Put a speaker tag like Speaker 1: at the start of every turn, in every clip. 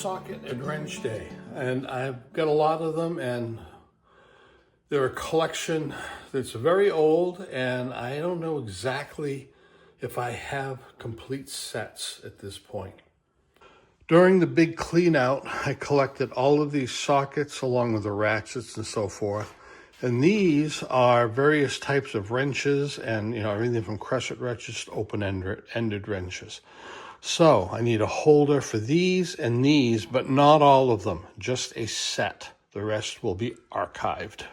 Speaker 1: socket and wrench day, and I've got a lot of them, and they're a collection that's very old, and I don't know exactly if I have complete sets at this point. During the big clean out, I collected all of these sockets along with the ratchets and so forth. And these are various types of wrenches and, everything from crescent wrenches to open-ended wrenches. So I need a holder for these and these, but not all of them, just a set. The rest will be archived.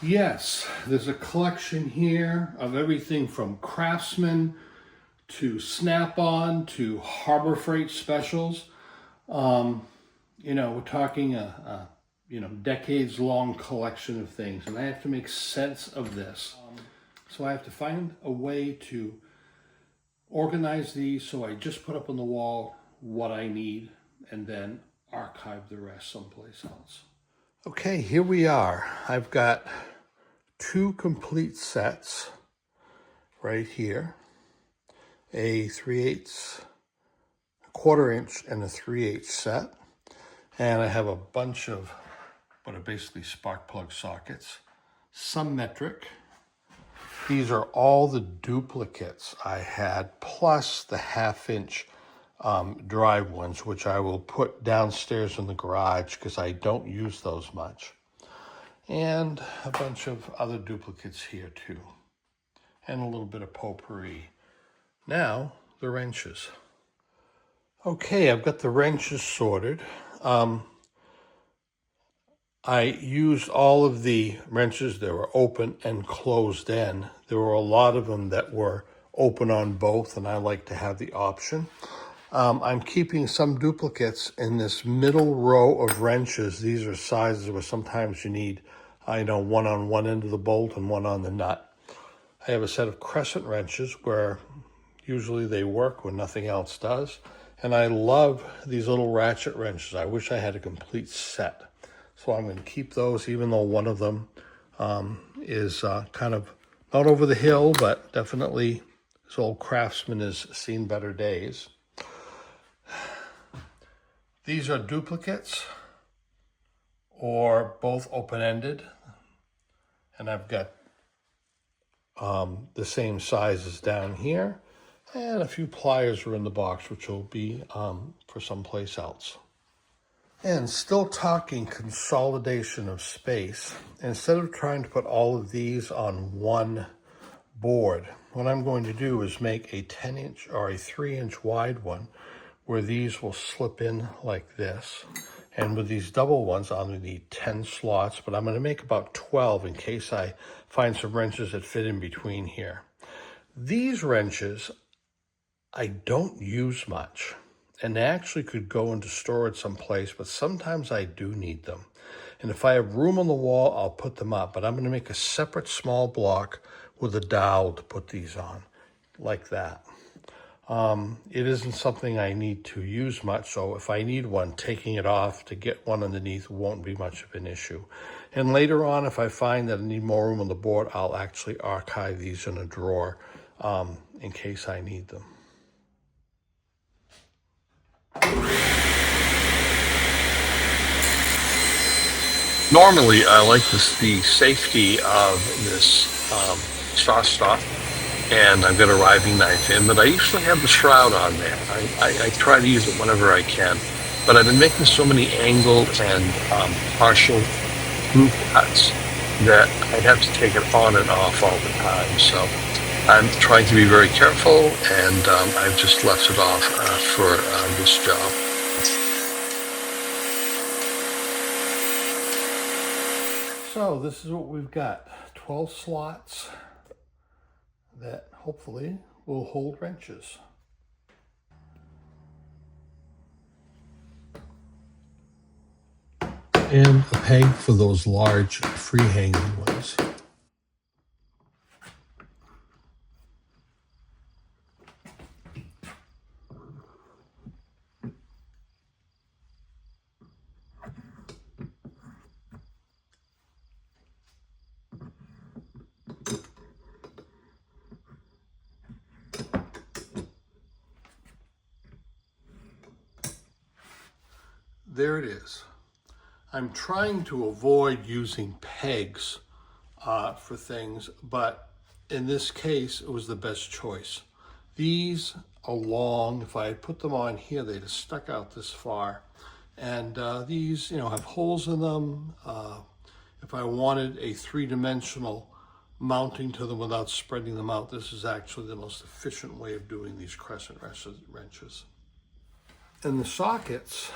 Speaker 1: Yes, there's a collection here of everything from Craftsman to Snap-on to Harbor Freight specials. We're talking a decades-long collection of things, and I have to make sense of this. So I have to find a way to organize these, so I just put up on the wall what I need and then archive the rest someplace else. Okay, here we are. I've got 2 complete sets right here, a 3/8, a 1/4 inch and a 3/8 set. And I have a bunch of what are basically spark plug sockets, some metric. These are all the duplicates I had, plus the 1/2 inch drive ones, which I will put downstairs in the garage because I don't use those much. And a bunch of other duplicates here too. And a little bit of potpourri. Now, the wrenches. Okay, I've got the wrenches sorted. I used all of the wrenches that were open and closed in. There were a lot of them that were open on both, and I like to have the option. I'm keeping some duplicates in this middle row of wrenches. These are sizes where sometimes you need, one on one end of the bolt and one on the nut. I have a set of crescent wrenches where usually they work when nothing else does. And I love these little ratchet wrenches. I wish I had a complete set. So I'm going to keep those, even though one of them is kind of not over the hill, but definitely this old Craftsman has seen better days. These are duplicates or both open-ended. And I've got the same sizes down here. And a few pliers are in the box, which will be for someplace else. And still talking consolidation of space, instead of trying to put all of these on one board, what I'm going to do is make a 10-inch or a 3-inch wide one where these will slip in like this. And with these double ones, I'm going to need 10 slots, but I'm going to make about 12 in case I find some wrenches that fit in between here. These wrenches I don't use much, and they actually could go into storage someplace, but sometimes I do need them. And if I have room on the wall, I'll put them up, but I'm going to make a separate small block with a dowel to put these on, like that. It isn't something I need to use much, so if I need one, taking it off to get one underneath won't be much of an issue. And later on, if I find that I need more room on the board, I'll actually archive these in a drawer in case I need them. Normally, I like the safety of this straw stop, and I've got a riving knife in, but I usually have the shroud on there. I try to use it whenever I can, but I've been making so many angled and partial groove cuts that I have to take it on and off all the time. So I'm trying to be very careful, and I've just left it off for this job. So this is what we've got, 12 slots that hopefully will hold wrenches. And a peg for those large free-hanging ones. there it is. I'm trying to avoid using pegs for things, but in this case, it was the best choice. These are long. If I had put them on here, they'd have stuck out this far. And these, have holes in them. If I wanted a three-dimensional mounting to them without spreading them out, this is actually the most efficient way of doing these crescent wrenches. And the sockets,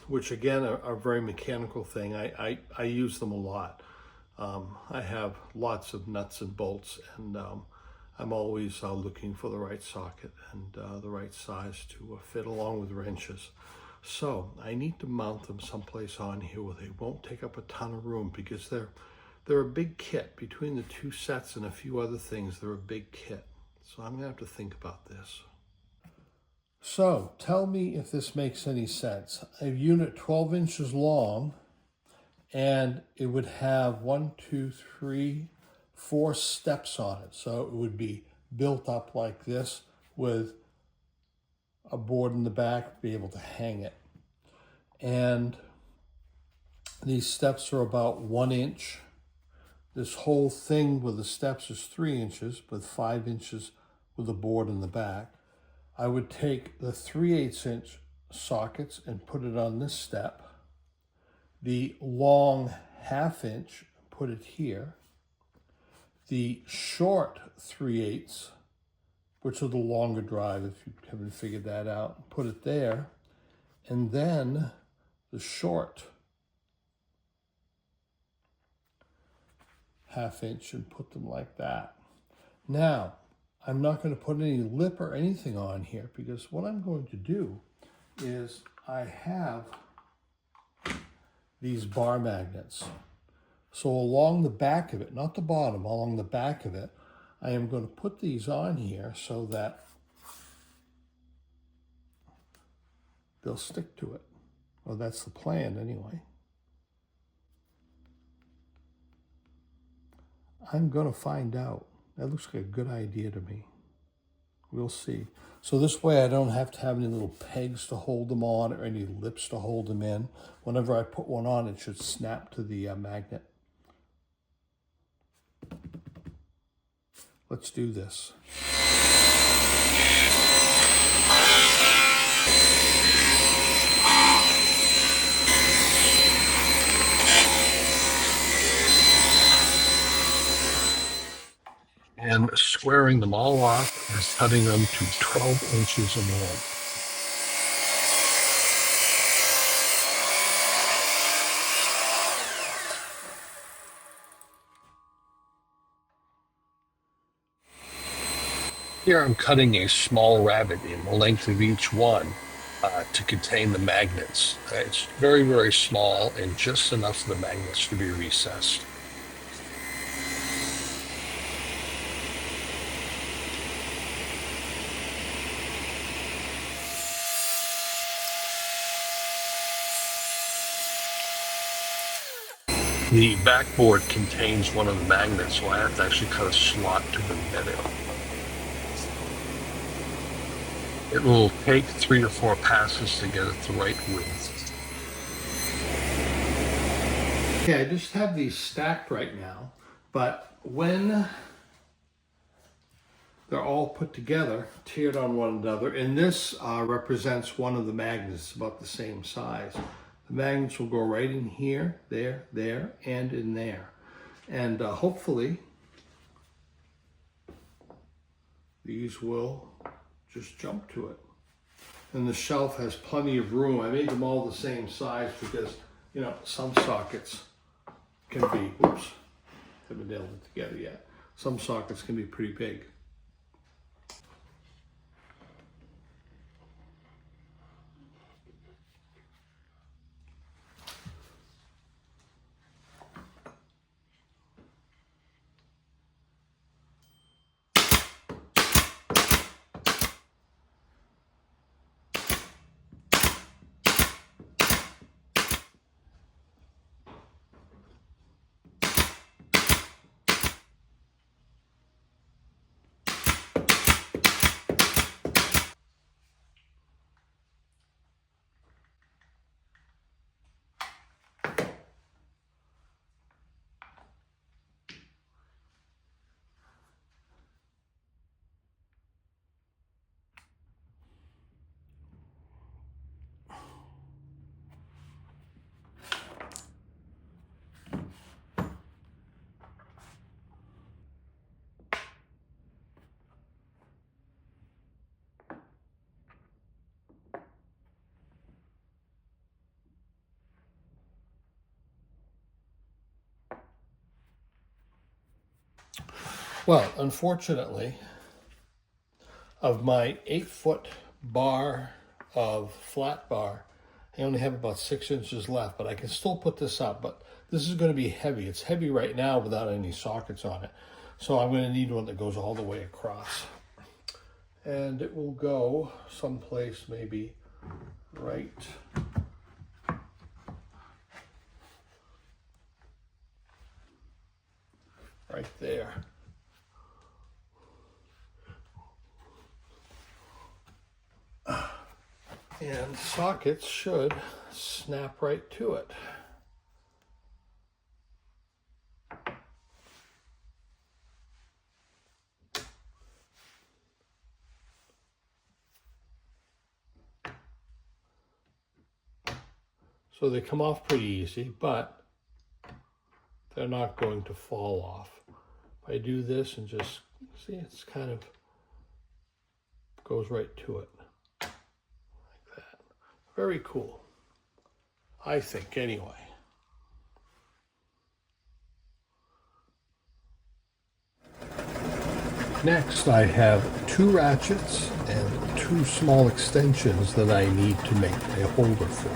Speaker 1: which again are a very mechanical thing, I use them a lot. I have lots of nuts and bolts, and I'm always looking for the right socket and the right size to fit along with wrenches. So I need to mount them someplace on here where they won't take up a ton of room, because they're a big kit. Between the two sets and a few other things, they're a big kit. So I'm gonna have to think about this. So tell me if this makes any sense. A unit 12 inches long, and it would have 1, 2, 3, 4 steps on it. So it would be built up like this with a board in the back, be able to hang it. And these steps are about 1 inch. This whole thing with the steps is 3 inches, with 5 inches with a board in the back. I would take the 3/8 inch sockets and put it on this step. The long 1/2 inch, put it here. The short 3/8, which are the longer drive, if you haven't figured that out, put it there. And then the short 1/2 inch and put them like that. Now, I'm not going to put any lip or anything on here, because what I'm going to do is I have these bar magnets. So along the back of it, not the bottom, along the back of it, I am going to put these on here so that they'll stick to it. Well, that's the plan anyway. I'm going to find out. That looks like a good idea to me. We'll see. So this way I don't have to have any little pegs to hold them on or any lips to hold them in. Whenever I put one on, it should snap to the magnet. Let's do this. And squaring them all off and cutting them to 12 inches in length. Here I'm cutting a small rabbet in the length of each one to contain the magnets. It's very, very small and just enough for the magnets to be recessed. The backboard contains one of the magnets, so I have to actually cut a slot to embed it. It will take 3 or 4 passes to get it the right width. Okay, I just have these stacked right now, but when they're all put together, tiered on one another, and this represents one of the magnets about the same size. The magnets will go right in here, there, and in there. And hopefully, these will just jump to it. And the shelf has plenty of room. I made them all the same size because, some sockets can be, whoops, haven't nailed it together yet. Some sockets can be pretty big. Well, unfortunately, of my 8-foot bar of flat bar, I only have about 6 inches left, but I can still put this up. But this is going to be heavy. It's heavy right now without any sockets on it. So I'm going to need one that goes all the way across. And it will go someplace maybe right there. And sockets should snap right to it. So they come off pretty easy, but they're not going to fall off. If I do this and just see, it's kind of goes right to it like that. Very cool, I think, anyway. Next, I have 2 ratchets and 2 small extensions that I need to make a holder for.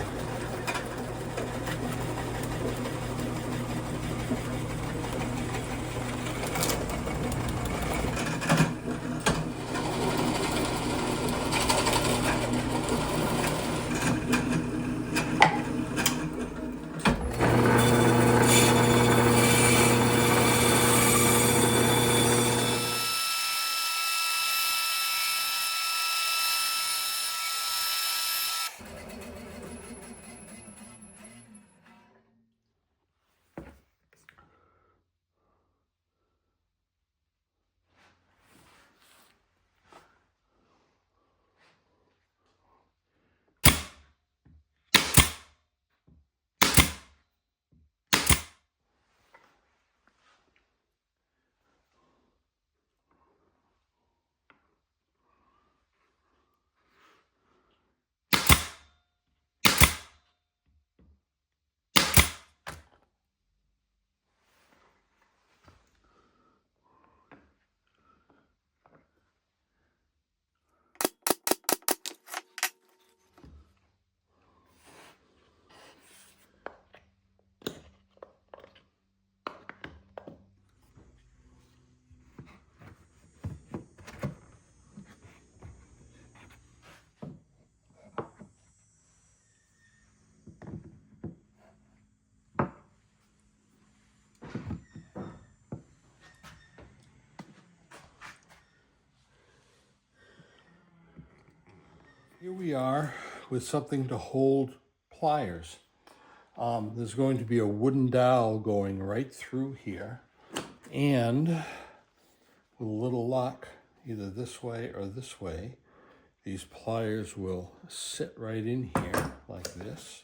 Speaker 1: Here we are with something to hold pliers. There's going to be a wooden dowel going right through here, and with a little luck, either this way or this way, these pliers will sit right in here like this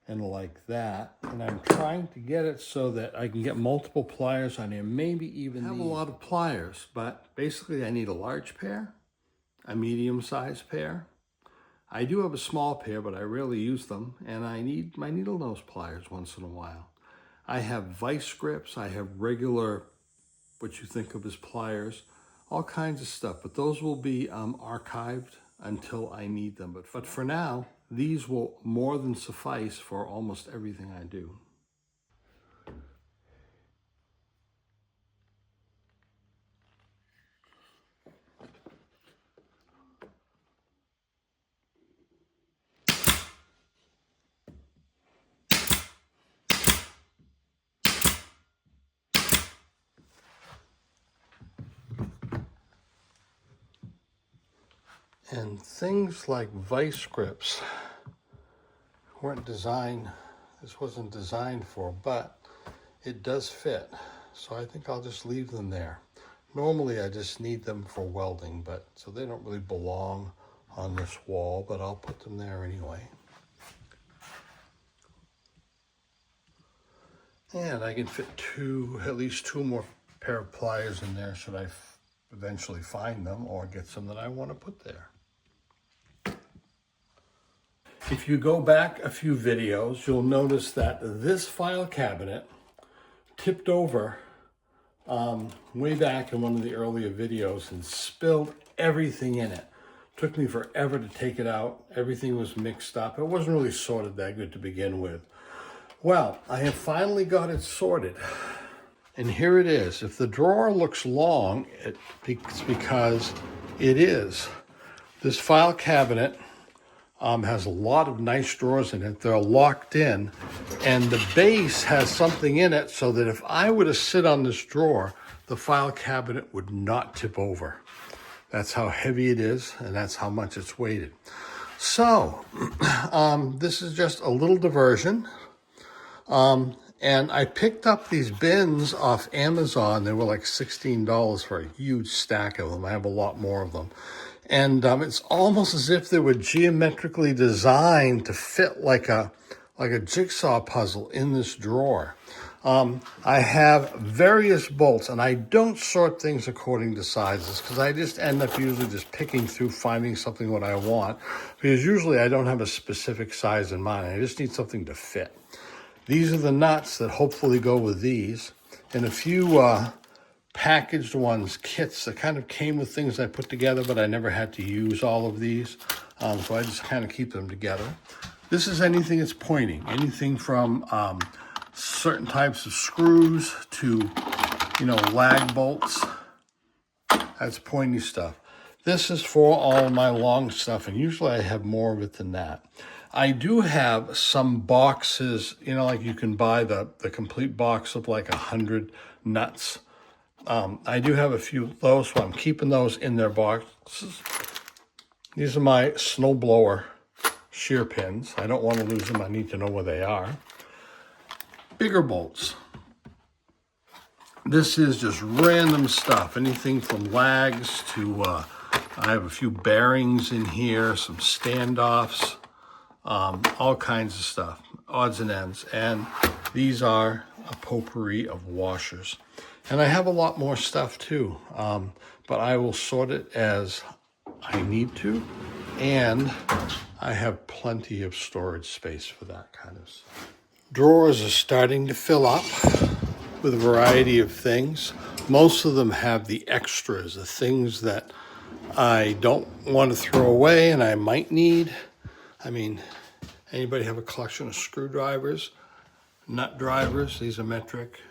Speaker 1: and like that. And I'm trying to get it so that I can get multiple pliers on here, maybe even have a lot of pliers, but basically I need a large pair, a medium-sized pair. I do have a small pair, but I rarely use them, and I need my needle nose pliers once in a while. I have vice grips, I have regular, what you think of as pliers, all kinds of stuff, but those will be archived until I need them. But for now, these will more than suffice for almost everything I do. And things like vice grips weren't designed, this wasn't designed for, but it does fit. So I think I'll just leave them there. Normally I just need them for welding, but so they don't really belong on this wall, but I'll put them there anyway. And I can fit at least two more pair of pliers in there should I eventually find them or get some that I want to put there. If you go back a few videos, you'll notice that this file cabinet tipped over way back in one of the earlier videos and spilled everything in it. Took me forever to take it out. Everything was mixed up. It wasn't really sorted that good to begin with. Well, I have finally got it sorted. And here it is. If the drawer looks long, it's because it is. This file cabinet has a lot of nice drawers in it. They're locked in, and the base has something in it so that if I were to sit on this drawer, the file cabinet would not tip over. That's how heavy it is, and that's how much it's weighted. So, this is just a little diversion. And I picked up these bins off Amazon. They were like $16 for a huge stack of them. I have a lot more of them. And it's almost as if they were geometrically designed to fit like a jigsaw puzzle in this drawer. I have various bolts, and I don't sort things according to sizes because I just end up usually just picking through, finding something what I want, because usually I don't have a specific size in mind. I just need something to fit. These are the nuts that hopefully go with these, and a few packaged ones, kits that kind of came with things I put together, but I never had to use all of these, so I just kind of keep them together. This is anything that's pointing, anything from certain types of screws to, lag bolts. That's pointy stuff. This is for all my long stuff, and usually I have more of it than that. I do have some boxes, like you can buy the complete box of like 100 nuts. I do have a few of those, so I'm keeping those in their boxes. These are my snowblower shear pins. I don't want to lose them. I need to know where they are. Bigger bolts. This is just random stuff. Anything from lags to, I have a few bearings in here, some standoffs. All kinds of stuff, odds and ends. And these are a potpourri of washers. And I have a lot more stuff too, but I will sort it as I need to. And I have plenty of storage space for that kind of stuff. Drawers are starting to fill up with a variety of things. Most of them have the extras, the things that I don't want to throw away and I might need. I mean, anybody have a collection of screwdrivers, nut drivers? These are metric.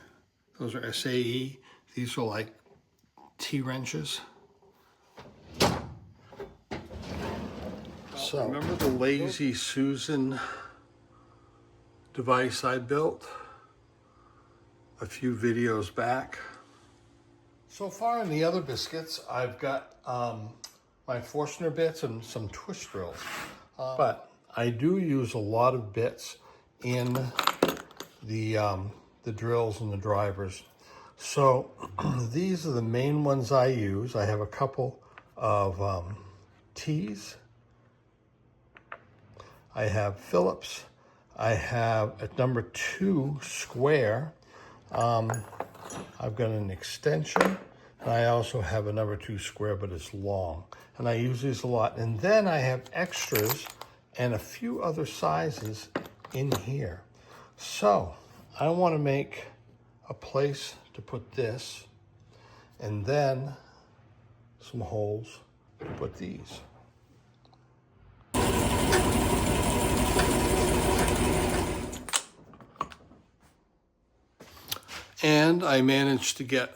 Speaker 1: Those are SAE. These are like T-wrenches. So, remember the Lazy Susan device I built a few videos back? So far in the other biscuits, I've got my Forstner bits and some twist drills. But I do use a lot of bits in the drills and the drivers. So these are the main ones I use. I have a couple of T's. I have Phillips. I have a number 2 square. I've got an extension. And I also have a number 2 square, but it's long. And I use these a lot. And then I have extras and a few other sizes in here. So I want to make a place to put this, and then some holes to put these. And I managed to get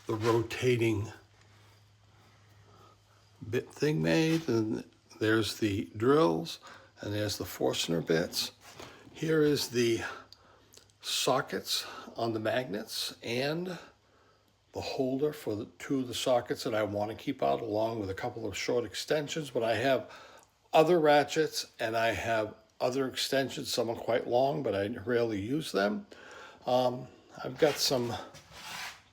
Speaker 1: the rotating bit thing made, and there's the drills, and there's the Forstner bits. Here is the sockets on the magnets and the holder for the 2 of the sockets that I want to keep out, along with a couple of short extensions. But I have other ratchets and I have other extensions. Some are quite long, but I rarely use them. I've got some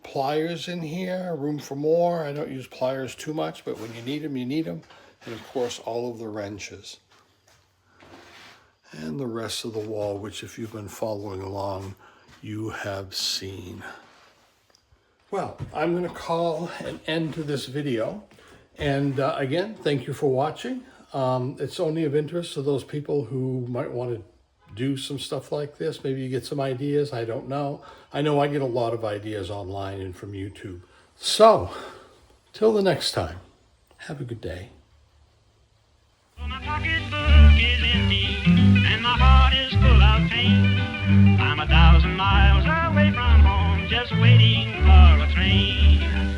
Speaker 1: pliers in here, room for more. I don't use pliers too much, but when you need them, you need them. And of course, all of the wrenches. And the rest of the wall, which if you've been following along, you have seen. Well, I'm going to call an end to this video. And again, thank you for watching. It's only of interest to those people who might want to do some stuff like this. Maybe you get some ideas. I don't know. I know I get a lot of ideas online and from YouTube. So, till the next time, have a good day.
Speaker 2: Well, my pocketbook is empty and my heart is full of pain. I'm 1,000 miles away from home, just waiting for a train.